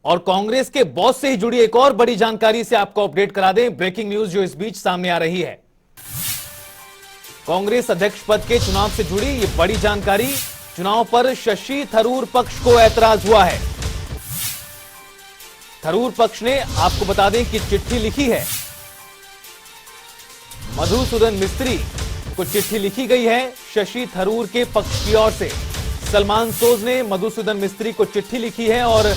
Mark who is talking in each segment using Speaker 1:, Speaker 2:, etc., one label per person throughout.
Speaker 1: और कांग्रेस के बॉस से ही जुड़ी एक और बड़ी जानकारी से आपको अपडेट करा दें। ब्रेकिंग न्यूज जो इस बीच सामने आ रही है, कांग्रेस अध्यक्ष पद के चुनाव से जुड़ी ये बड़ी जानकारी। चुनाव पर शशि थरूर पक्ष को ऐतराज हुआ है। थरूर पक्ष ने, आपको बता दें कि चिट्ठी लिखी है, मधुसूदन मिस्त्री को चिट्ठी लिखी गई है शशि थरूर के पक्ष की ओर से। सलमान सोज ने मधुसूदन मिस्त्री को चिट्ठी लिखी है और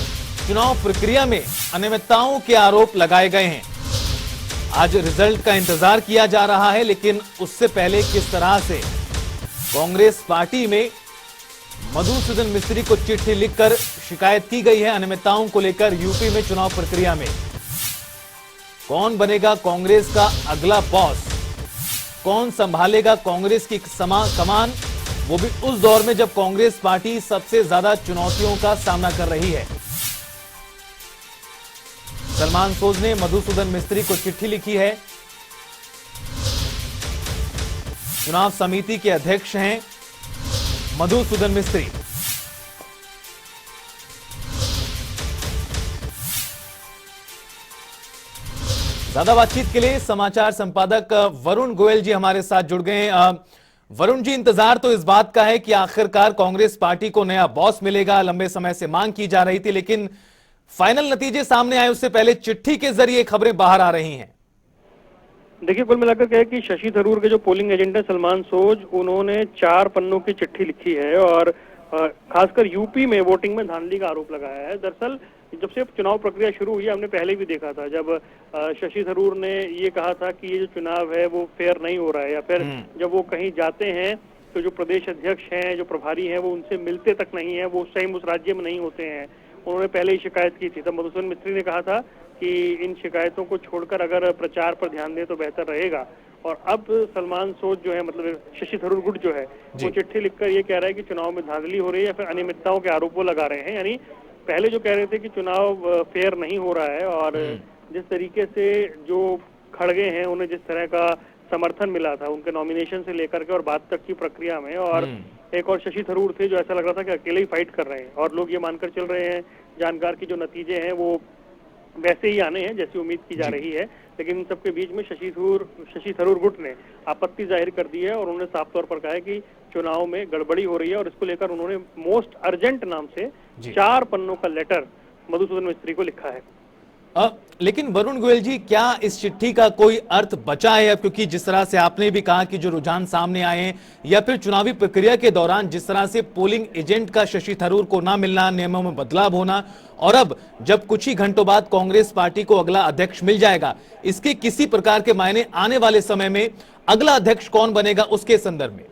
Speaker 1: चुनाव प्रक्रिया में अनियमितताओं के आरोप लगाए गए हैं। आज रिजल्ट का इंतजार किया जा रहा है, लेकिन उससे पहले किस तरह से कांग्रेस पार्टी में मधुसूदन मिस्त्री को चिट्ठी लिखकर शिकायत की गई है अनियमितताओं को लेकर यूपी में चुनाव प्रक्रिया में। कौन बनेगा कांग्रेस का अगला बॉस, कौन संभालेगा कांग्रेस की कमान, वो भी उस दौर में जब कांग्रेस पार्टी सबसे ज्यादा चुनौतियों का सामना कर रही है। सलमान सोज ने मधुसूदन मिस्त्री को चिट्ठी लिखी है। चुनाव समिति के अध्यक्ष हैं मधुसूदन मिस्त्री। ज्यादा बातचीत के लिए समाचार संपादक वरुण गोयल जी हमारे साथ जुड़ गए हैं। वरुण जी, इंतजार तो इस बात का है कि आखिरकार कांग्रेस पार्टी को नया बॉस मिलेगा, लंबे समय से मांग की जा रही थी, लेकिन फाइनल नतीजे सामने आए उससे पहले चिट्ठी के जरिए खबरें बाहर आ रही हैं।
Speaker 2: देखिए, कुल मिलाकर क्या है कि शशि थरूर के जो पोलिंग एजेंट है सलमान सोज, उन्होंने 4 पन्नों की चिट्ठी लिखी है और खासकर यूपी में वोटिंग में धांधली का आरोप लगाया है। दरअसल जब से चुनाव प्रक्रिया शुरू हुई, हमने पहले भी देखा था जब शशि थरूर ने ये कहा था कि ये जो चुनाव है वो फेयर नहीं हो रहा है, या फिर जब वो कहीं जाते हैं तो जो प्रदेश अध्यक्ष हैं, जो प्रभारी हैं, वो उनसे मिलते तक नहीं है, वो उस टाइम उस राज्य में नहीं होते हैं। उन्होंने पहले ही शिकायत की थी। तब मधुसूदन मिस्त्री ने कहा था कि इन शिकायतों को छोड़कर अगर प्रचार पर ध्यान दें तो बेहतर रहेगा। और अब सलमान सोज जो है, मतलब शशि थरूर गुट जो है, वो चिट्ठी लिखकर ये कह रहा है कि चुनाव में धांधली हो रही है या फिर अनियमितताओं के आरोप वो लगा रहे हैं। यानी पहले जो कह रहे थे कि चुनाव फेयर नहीं हो रहा है, और जिस तरीके से जो खड़गे हैं उन्हें जिस तरह का समर्थन मिला था उनके नॉमिनेशन से लेकर के और बाद तक की प्रक्रिया में, और एक और शशि थरूर थे जो ऐसा लग रहा था कि अकेले ही फाइट कर रहे हैं, और लोग ये मानकर चल रहे हैं, जानकार की जो नतीजे हैं वो वैसे ही आने हैं जैसी उम्मीद की जा रही है। लेकिन इन सबके बीच में शशि थरूर गुट ने आपत्ति जाहिर कर दी है और उन्होंने साफ तौर पर कहा है कि चुनाव में गड़बड़ी हो रही है, और इसको लेकर उन्होंने मोस्ट अर्जेंट नाम से 4 पन्नों का लेटर मधुसूदन मिस्त्री को लिखा है।
Speaker 1: लेकिन वरुण गोयल जी, क्या इस चिट्ठी का कोई अर्थ बचा है अब? क्योंकि जिस तरह से आपने भी कहा कि जो रुझान सामने आए हैं, या फिर चुनावी प्रक्रिया के दौरान जिस तरह से पोलिंग एजेंट का शशि थरूर को ना मिलना, नियमों में बदलाव होना, और अब जब कुछ ही घंटों बाद कांग्रेस पार्टी को अगला अध्यक्ष मिल जाएगा, इसके किसी प्रकार के मायने आने वाले समय में अगला अध्यक्ष कौन बनेगा उसके संदर्भ में?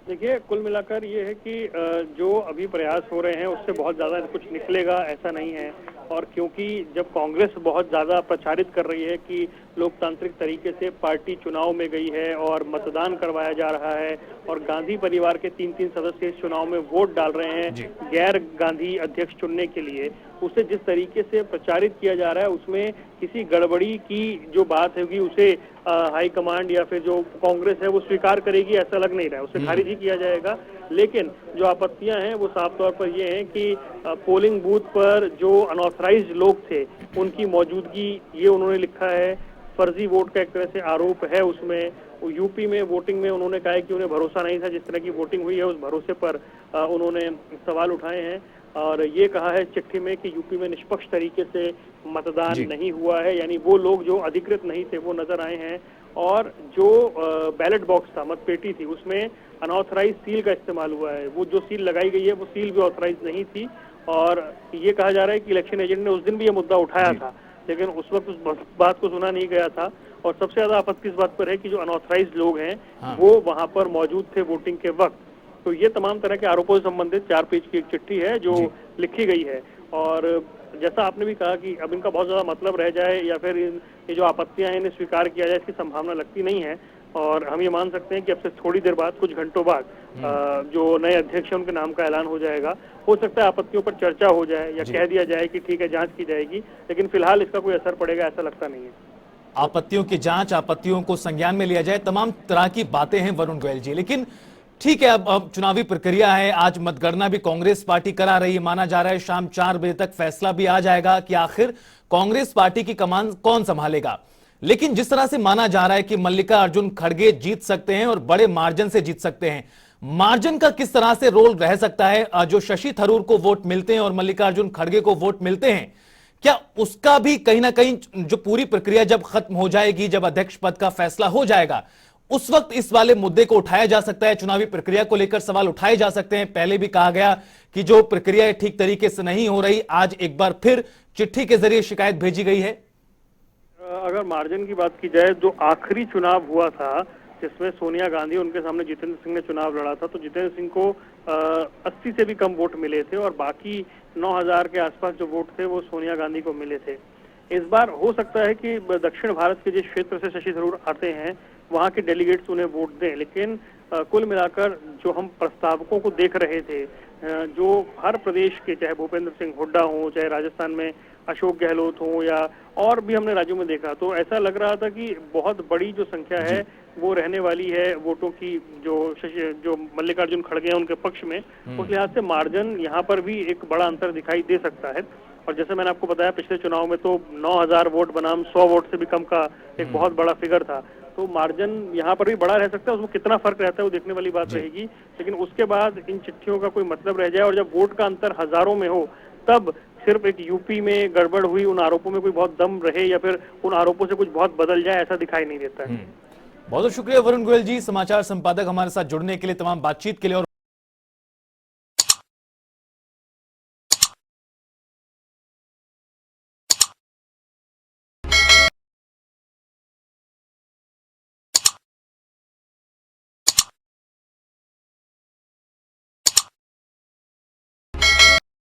Speaker 2: देखिए, कुल मिलाकर ये है कि जो अभी प्रयास हो रहे हैं उससे बहुत ज्यादा कुछ निकलेगा ऐसा नहीं है। और क्योंकि जब कांग्रेस बहुत ज्यादा प्रचारित कर रही है कि लोकतांत्रिक तरीके से पार्टी चुनाव में गई है और मतदान करवाया जा रहा है, और गांधी परिवार के 3-3 सदस्य इस चुनाव में वोट डाल रहे हैं गैर गांधी अध्यक्ष चुनने के लिए, उसे जिस तरीके से प्रचारित किया जा रहा है उसमें किसी गड़बड़ी की जो बात होगी उसे हाईकमांड या फिर जो कांग्रेस है वो स्वीकार करेगी, ऐसा लग नहीं रहा है, उसे खारिज ही किया जाएगा। लेकिन जो आपत्तियां हैं वो साफ तौर पर ये हैं कि पोलिंग बूथ पर जो अनऑथराइज्ड लोग थे उनकी मौजूदगी, ये उन्होंने लिखा है। फर्जी वोट का एक तरह से आरोप है उसमें। यूपी में वोटिंग में उन्होंने कहा है कि उन्हें भरोसा नहीं था, जिस तरह की वोटिंग हुई है उस भरोसे पर उन्होंने सवाल उठाए हैं। और ये कहा है चिट्ठी में कि यूपी में निष्पक्ष तरीके से मतदान नहीं हुआ है, यानी वो लोग जो अधिकृत नहीं थे वो नजर आए हैं, और जो बैलेट बॉक्स था, मतपेटी थी, उसमें अनऑथराइज सील का इस्तेमाल हुआ है। वो जो सील लगाई गई है वो सील भी ऑथराइज नहीं थी, और ये कहा जा रहा है कि इलेक्शन एजेंट ने उस दिन भी ये मुद्दा उठाया था, लेकिन उस वक्त उस बात को सुना नहीं गया था। और सबसे ज्यादा आपत्ति इस बात पर है कि जो अनऑथराइज लोग हैं वो वहां पर मौजूद थे वोटिंग के वक्त। तो ये तमाम तरह के आरोपों से संबंधित 4 पेज की एक चिट्ठी है जो लिखी गई है। और जैसा आपने भी कहा कि अब इनका बहुत ज्यादा मतलब रह जाए या फिर ये जो आपत्तियां हैं इन्हें स्वीकार किया जाए, इसकी संभावना लगती नहीं है। और हम ये मान सकते हैं कि अब से थोड़ी देर बाद, कुछ घंटों बाद जो नए अध्यक्ष हैं उनके नाम का ऐलान हो जाएगा। हो सकता है आपत्तियों पर चर्चा हो जाए या कह दिया जाए कि ठीक है जांच की जाएगी, लेकिन फिलहाल इसका कोई असर पड़ेगा ऐसा लगता नहीं है।
Speaker 1: आपत्तियों की जांच, आपत्तियों को संज्ञान में लिया जाए, तमाम तरह की बातें हैं वरुण गोयल जी। लेकिन ठीक है, अब चुनावी प्रक्रिया है। आज मतगणना भी कांग्रेस पार्टी करा रही है। माना जा रहा है शाम 4 बजे तक फैसला भी आ जाएगा कि आखिर कांग्रेस पार्टी की कमान कौन संभालेगा। लेकिन जिस तरह से माना जा रहा है कि मल्लिकार्जुन खड़गे जीत सकते हैं और बड़े मार्जिन से जीत सकते हैं, मार्जिन का किस तरह से रोल रह सकता है? जो शशि थरूर को वोट मिलते हैं और मल्लिकार्जुन खड़गे को वोट मिलते हैं, क्या उसका भी कहीं ना कहीं जो पूरी प्रक्रिया जब खत्म हो जाएगी, जब अध्यक्ष पद का फैसला हो जाएगा, उस वक्त इस वाले मुद्दे को उठाया जा सकता है? चुनावी प्रक्रिया को लेकर सवाल उठाए जा सकते हैं। पहले भी कहा गया कि जो प्रक्रिया ठीक तरीके से नहीं हो रही, आज एक बार फिर चिट्ठी के जरिए शिकायत भेजी गई है।
Speaker 2: अगर मार्जिन की बात की जाए, जो आखिरी चुनाव हुआ था जिसमें सोनिया गांधी, उनके सामने जितेंद्र सिंह ने चुनाव लड़ा था, तो जितेंद्र सिंह को 80 से भी कम वोट मिले थे और बाकी 9000 के आसपास जो वोट थे वो सोनिया गांधी को मिले थे। इस बार हो सकता है कि दक्षिण भारत के जिस क्षेत्र से शशि थरूर आते हैं वहां के डेलीगेट्स उन्हें वोट दें, लेकिन कुल मिलाकर जो हम प्रस्तावकों को देख रहे थे, जो हर प्रदेश के, चाहे भूपेंद्र सिंह हुड्डा हो, चाहे राजस्थान में अशोक गहलोत हो, या और भी हमने राज्यों में देखा, तो ऐसा लग रहा था कि बहुत बड़ी जो संख्या है वो रहने वाली है वोटों की, जो मल्लिकार्जुन खड़गे हैं उनके पक्ष में। उस लिहाज से मार्जिन यहाँ पर भी एक बड़ा अंतर दिखाई दे सकता है। और जैसे मैंने आपको बताया, पिछले चुनाव में तो 9000 वोट बनाम 100 वोट से भी कम का एक बहुत बड़ा फिगर था, तो मार्जिन यहाँ पर भी बड़ा रह सकता है। उसमें कितना फर्क रहता है वो देखने वाली बात रहेगी, लेकिन उसके बाद इन चिट्ठियों का कोई मतलब रह जाए और जब वोट का अंतर हजारों में हो, तब सिर्फ एक यूपी में गड़बड़ हुई उन आरोपों में कोई बहुत दम रहे या फिर उन आरोपों से कुछ बहुत बदल जाए, ऐसा दिखाई नहीं देता है।
Speaker 1: बहुत शुक्रिया वरुण गोयल जी, समाचार संपादक, हमारे साथ जुड़ने के लिए, तमाम बातचीत के लिए। और